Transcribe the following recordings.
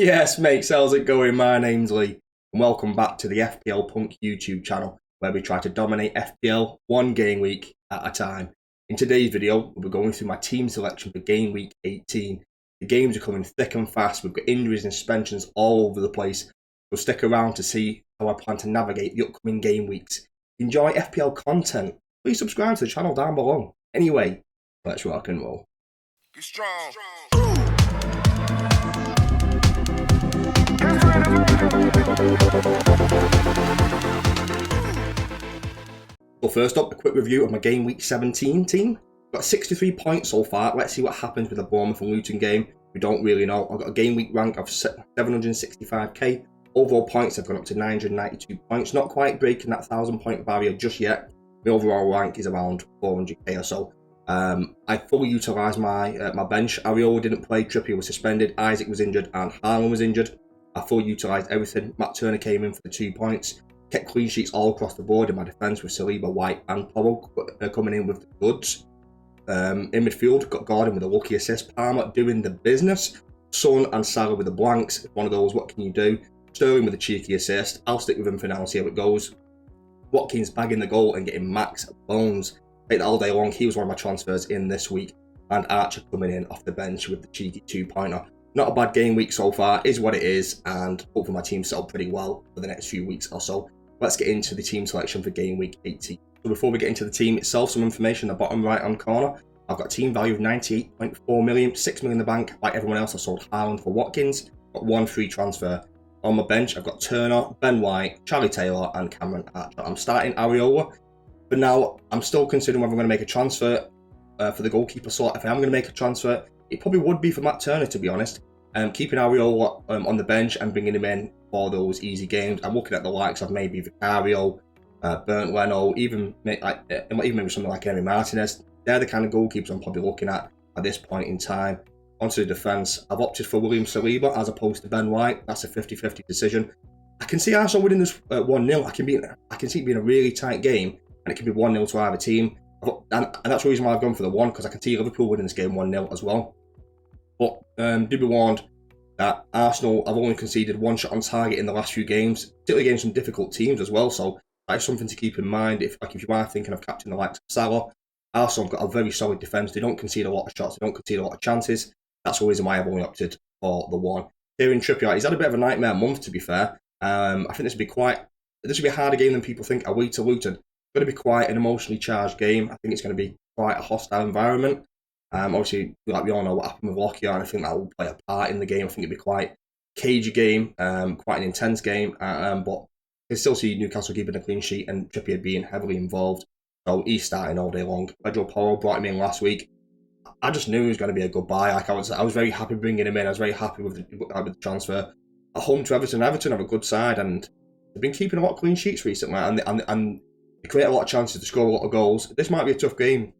Yes, mate, how's it going? My name's Lee, and welcome back to the FPL Punk YouTube channel, where we try to dominate FPL one game week at a time. In today's video, we'll be going through my team selection for game week 18. The games are coming thick and fast, we've got injuries and suspensions all over the place, so stick around to see how I plan to navigate the upcoming game weeks. Enjoy FPL content, please subscribe to the channel down below. Anyway, let's rock and roll. Be strong. So first up, a quick review of my game week 17 team. Got 63 points so far. Let's see what happens with the Bournemouth and Luton game. We don't really know. I've got a game week rank of 765k. Overall points have gone up to 992 points. Not quite breaking that 1,000 point barrier just yet. My overall rank is around 400k or so. I fully utilised my bench. Areola didn't play, Trippier was suspended, Isaac was injured, and Haaland was injured. I fully utilised everything. Matt Turner came in for the 2 points. Kept clean sheets all across the board in my defence with Saliba, White, and Powell coming in with the goods. In midfield, got Gordon with a lucky assist. Palmer doing the business. Son and Salah with the blanks. One of those, what can you do? Sterling with a cheeky assist. I'll stick with him for now and see how it goes. Watkins bagging the goal and getting max bones. Take that all day long. He was one of my transfers in this week. And Archer coming in off the bench with the cheeky 2-pointer. Not a bad game week so far, is what it is, and hopefully my team set up pretty well for the next few weeks or so. Let's get into the team selection for game week 18. So before we get into the team itself, some information in the bottom right hand corner. I've got a team value of 98.4 million, 6 million in the bank. Like everyone else, I sold Haaland for Watkins, got 1 free transfer. On my bench, I've got Turner, Ben White, Charlie Taylor, and Cameron Archer. I'm starting Areola. But now, I'm still considering whether I'm going to make a transfer for the goalkeeper slot. If I am going to make a transfer, it probably would be for Matt Turner, to be honest. Keeping Areola on the bench and bringing him in for those easy games. I'm looking at the likes of maybe Vicario, Bernd Leno, even maybe something like Henry Martinez. They're the kind of goalkeepers I'm probably looking at this point in time. Onto the defence, I've opted for William Saliba as opposed to Ben White. That's a 50-50 decision. I can see Arsenal winning this 1-0. I can see it being a really tight game, and it can be 1-0 to either team. And that's the reason why I've gone for the 1, because I can see Liverpool winning this game 1-0 as well. But do be warned that Arsenal have only conceded 1 shot on target in the last few games, particularly against some difficult teams as well. So that is something to keep in mind if you are thinking of captaining the likes of Salah. Arsenal have got a very solid defence. They don't concede a lot of shots. They don't concede a lot of chances. That's the reason why I've only opted for the 1. Kieran Trippier, he's had a bit of a nightmare month, to be fair. I think this will be a harder game than people think. Away to Luton. It's going to be quite an emotionally charged game. I think it's going to be quite a hostile environment. Obviously, like we all know what happened with Lockyer, and I think that will play a part in the game. I think it'll be quite a cagey game, quite an intense game, but I can still see Newcastle keeping a clean sheet and Trippier being heavily involved. So he's starting all day long. Pedro Porro brought him in last week. I just knew he was going to be a good buy. I was very happy bringing him in. I was very happy with the transfer. At home to Everton. Everton have a good side, and they've been keeping a lot of clean sheets recently, and they create a lot of chances to score a lot of goals. This might be a tough game,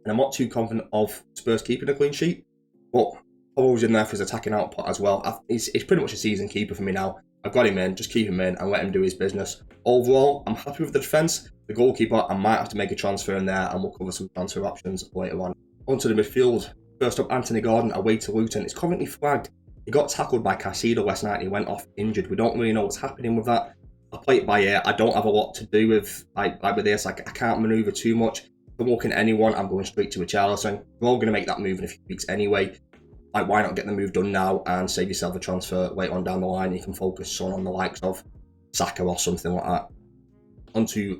and I'm not too confident of Spurs keeping a clean sheet, but Porro's in there for his attacking output as well. He's pretty much a season keeper for me now. I've got him in, just keep him in and let him do his business. Overall, I'm happy with the defence. The goalkeeper, I might have to make a transfer in there, and we'll cover some transfer options later on. Onto the midfield. First up, Anthony Gordon away to Luton. It's currently flagged. He got tackled by Caicedo last night and he went off injured. We don't really know what's happening with that. I'll play it by ear. I don't have a lot to do with with this. I can't manoeuvre too much. If I'm looking at anyone, I'm going straight to Richarlison. We're all going to make that move in a few weeks anyway. Why not get the move done now and save yourself a transfer later on down the line? You can focus on the likes of Saka or something like that. Onto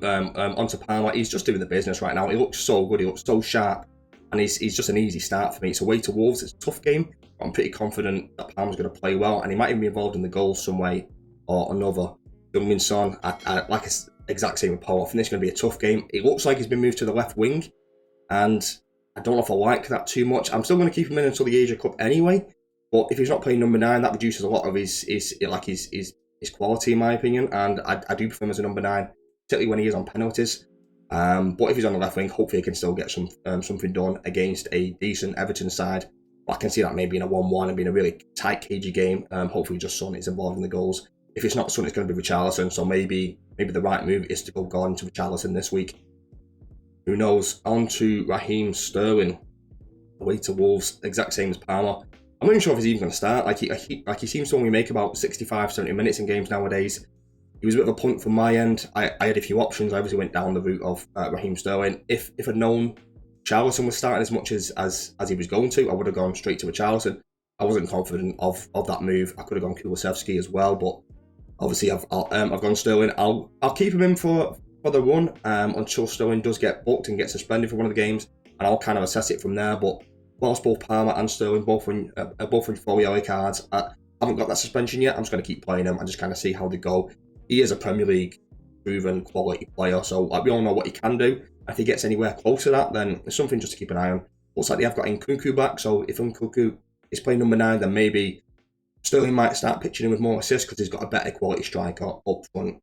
Palmer. He's just doing the business right now. He looks so good. He looks so sharp. And he's just an easy start for me. It's away to Wolves. It's a tough game, but I'm pretty confident that Palmer's going to play well, and he might even be involved in the goals some way or another. Young Son, I like it's exact same with Paul. I think this is going to be a tough game. It looks like he's been moved to the left wing, and I don't know if I like that too much. I'm still going to keep him in until the Asia Cup anyway, but if he's not playing number 9, that reduces a lot of his quality, in my opinion, and I do prefer him as a number 9, particularly when he is on penalties. But if he's on the left wing, hopefully he can still get something done against a decent Everton side. But I can see that maybe in a 1-1 and being a really tight, cagey game. Hopefully just Son is involved in the goals. If it's not Son, it's going to be Richarlison. So maybe the right move is to go Gordon to Richarlison this week. Who knows? On to Raheem Sterling. Away to Wolves, exact same as Palmer. I'm not even sure if he's even going to start. He seems to only make about 65, 70 minutes in games nowadays. He was a bit of a punt from my end. I had a few options. I obviously went down the route of Raheem Sterling. If I'd known Charlison was starting as much as he was going to, I would have gone straight to a Charlison. I wasn't confident of that move. I could have gone Kulusevski as well, but obviously I've gone Sterling. I'll keep him in for the run until Sterling does get booked and get suspended for one of the games, and I'll kind of assess it from there. But whilst both Palmer and Sterling both in 4 yellow cards, I haven't got that suspension yet. I'm just going to keep playing them and just kind of see how they go. He is a Premier League proven quality player, so we all know what he can do. If he gets anywhere close to that, then it's something just to keep an eye on. Looks like they have got Nkunku back, so if Nkunku is playing number 9, then maybe Sterling might start pitching him with more assists because he's got a better quality striker up front.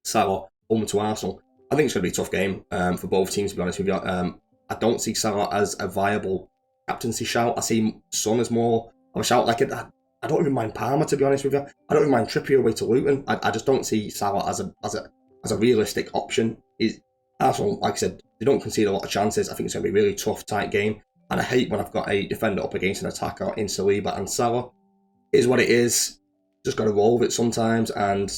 Salah, home to Arsenal. I think it's going to be a tough game for both teams, to be honest with you. I don't see Salah as a viable captaincy shout. I see Son as more of a shout. I don't even mind Palmer, to be honest with you. I don't even mind Trippier away to Luton. I just don't see Salah as a realistic option. Arsenal, like I said, they don't concede a lot of chances. I think it's going to be a really tough, tight game. And I hate when I've got a defender up against an attacker in Saliba and Salah. It is what it is. Just got to roll with it sometimes. And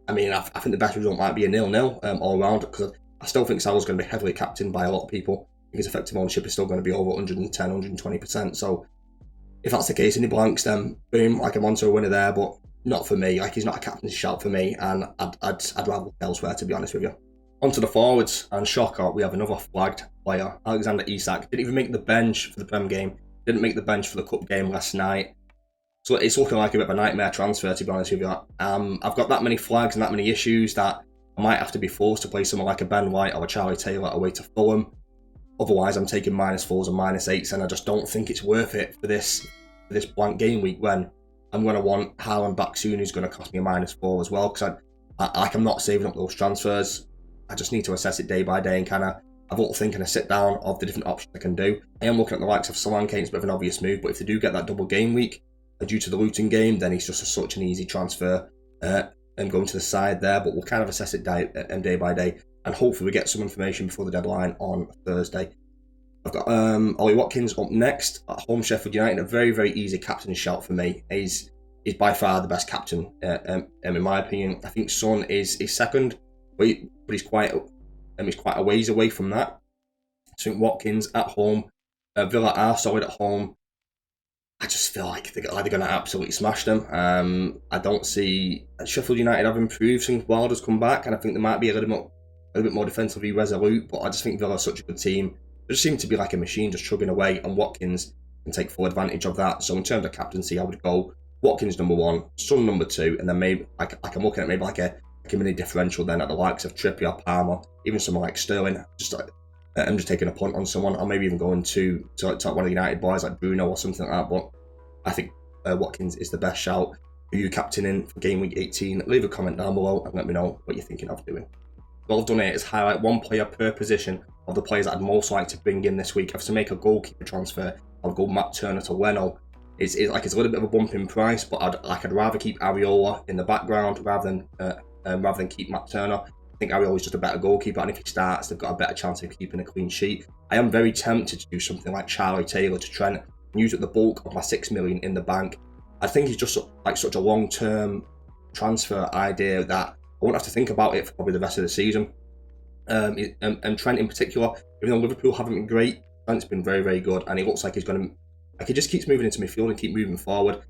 I mean, I think the best result might be a 0-0 all round, because I still think Salah's going to be heavily captained by a lot of people. His effective ownership is still going to be over 110, 120%. So if that's the case and he blanks, then boom, I'm onto a winner there. But not for me. He's not a captain's shout for me, and I'd rather look elsewhere, to be honest with you. Onto the forwards, and shocker, we have another flagged player, Alexander Isak. Didn't even make the bench for the Prem game. Didn't make the bench for the Cup game last night. So it's looking like a bit of a nightmare transfer, to be honest with you. I've got that many flags and that many issues that I might have to be forced to play someone like a Ben White or a Charlie Taylor away to Fulham. Otherwise, I'm taking -4s and -8s, and I just don't think it's worth it for this blank game week when I'm going to want Haaland back soon, who's going to cost me a -4 as well, because I'm not saving up those transfers. I just need to assess it day by day and kind of have a little think and a sit down of the different options I can do. I am looking at the likes of Solanke. It's a bit of an obvious move, but if they do get that double game week due to the Luton game, then he's just such an easy transfer and going to the side there. But we'll kind of assess it day by day, and hopefully we get some information before the deadline on Thursday. I've got Ollie Watkins up next at home, Sheffield United. A very, very easy captain shout for me. He's by far the best captain in my opinion. I think Son is second, but he's quite a ways away from that. So I think Watkins at home, Villa are solid at home. I just feel like they're going to absolutely smash them. I don't see Sheffield United have improved since Wilder's come back, and I think they might be a little bit more defensively resolute. But I just think Villa are such a good team. They just seem to be like a machine, just chugging away, and Watkins can take full advantage of that. So in terms of captaincy, I would go Watkins number 1, Son number 2, and then maybe I'm looking at maybe like a mini differential then at the likes of Trippier, Palmer, even someone like Sterling. I'm just taking a punt on someone, or maybe even going to one of the United boys like Bruno or something like that. But I think Watkins is the best shout. Who you captaining for game week 18? Leave a comment down below and let me know what you're thinking of doing. All I've done here is highlight one player per position of the players I'd most like to bring in this week. If I have to make a goalkeeper transfer, I'll go Matt Turner to Leno. It's a little bit of a bump in price, but I'd rather keep Areola in the background rather than keep Matt Turner. I think Areola's just a better goalkeeper, and if he starts, they've got a better chance of keeping a clean sheet. I am very tempted to do something like Charlie Taylor to Trent and use up the bulk of my 6 million in the bank. I think he's just like such a long-term transfer idea that I won't have to think about it for probably the rest of the season. And Trent in particular, even though Liverpool haven't been great, Trent's been very, very good, and he looks like he's going to, like, he just keeps moving into midfield and keep moving forward.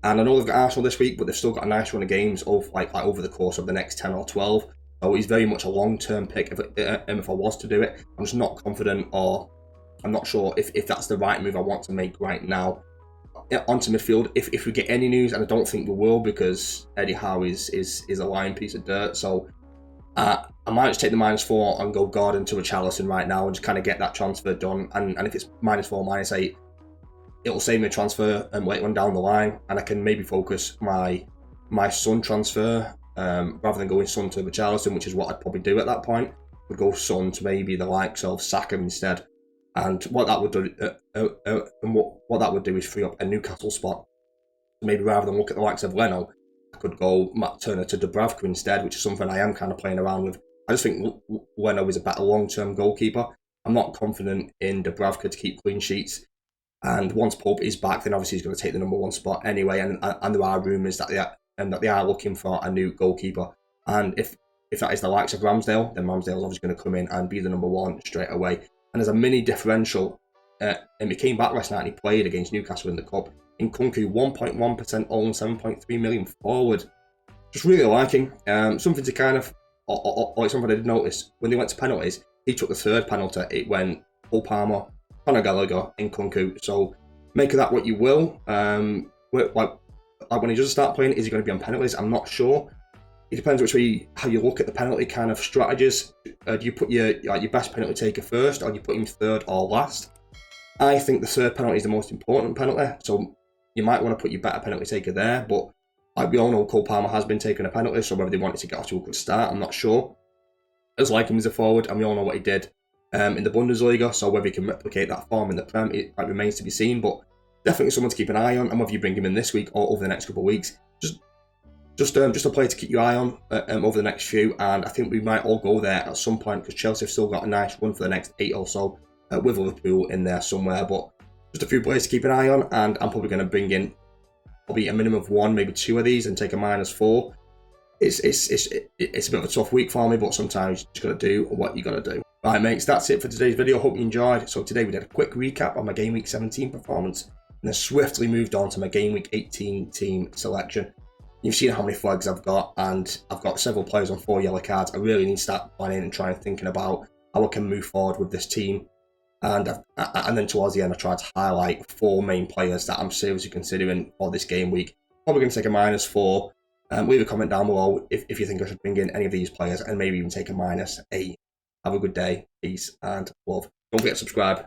And I know they've got Arsenal this week, but they've still got a nice run of games over the course of the next 10 or 12. So he's very much a long-term pick. If I was to do it, I'm just not confident, or I'm not sure if that's the right move I want to make right now. Onto midfield, if we get any news, and I don't think we will, because Eddie Howe is a lying piece of dirt. So I might just take the -4 and go Gordon to a Richarlison right now and just kind of get that transfer done. And if it's -4, -8, it'll save me a transfer and later on down the line, and I can maybe focus my Son transfer rather than going Son to Richarlison, which is what I'd probably do at that point. Would go Son to maybe the likes of Saka instead. And what that would do is free up a Newcastle spot. Maybe rather than look at the likes of Leno, I could go Matt Turner to Dubravka instead, which is something I am kind of playing around with. I just think Leno is a better long-term goalkeeper. I'm not confident in Dubravka to keep clean sheets. And once Pope is back, then obviously he's going to take the number 1 spot anyway. And there are rumours that they are looking for a new goalkeeper. And if that is the likes of Ramsdale, then Ramsdale's obviously going to come in and be the number 1 straight away. And there's a mini differential. And he came back last night and he played against Newcastle in the Cup. In Nkunku, 1.1% owned, 7.3 million forward. Just really liking. Something to kind of, or something I did notice, when they went to penalties, he took the 3rd penalty. It went Cole Palmer, Conor Gallagher, Nkunku. So make of that what you will. Like when he does start playing, is he going to be on penalties? I'm not sure. It depends which way how you look at the penalty kind of strategies. Do you put your best penalty taker first, or do you put him 3rd or last? I think the 3rd penalty is the most important penalty, so you might want to put your better penalty taker there. But like we all know, Cole Palmer has been taking a penalty, so whether they wanted to get off to a good start, I'm not sure. I just like him as a forward, and we all know what he did in the Bundesliga, so whether he can replicate that form in the Prem, it remains to be seen. But definitely someone to keep an eye on, and whether you bring him in this week or over the next couple of weeks, just a player to keep your eye on over the next few. And I think we might all go there at some point, because Chelsea have still got a nice run for the next 8 or so, with Liverpool in there somewhere. But just a few players to keep an eye on, and I'm probably going to bring in probably a minimum of 1, maybe 2 of these and take a -4. It's a bit of a tough week for me, but sometimes you just got to do what you got to do. Right, mates, that's it for today's video. Hope you enjoyed. So today we did a quick recap on my Game Week 17 performance, and then swiftly moved on to my Game Week 18 team selection. You've seen how many flags I've got, and I've got several players on 4 yellow cards. I really need to start planning and trying thinking about how I can move forward with this team. And then towards the end, I tried to highlight 4 main players that I'm seriously considering for this game week. Probably going to take a -4. Leave a comment down below if you think I should bring in any of these players, and maybe even take a -8. Have a good day, peace and love. Don't forget to subscribe.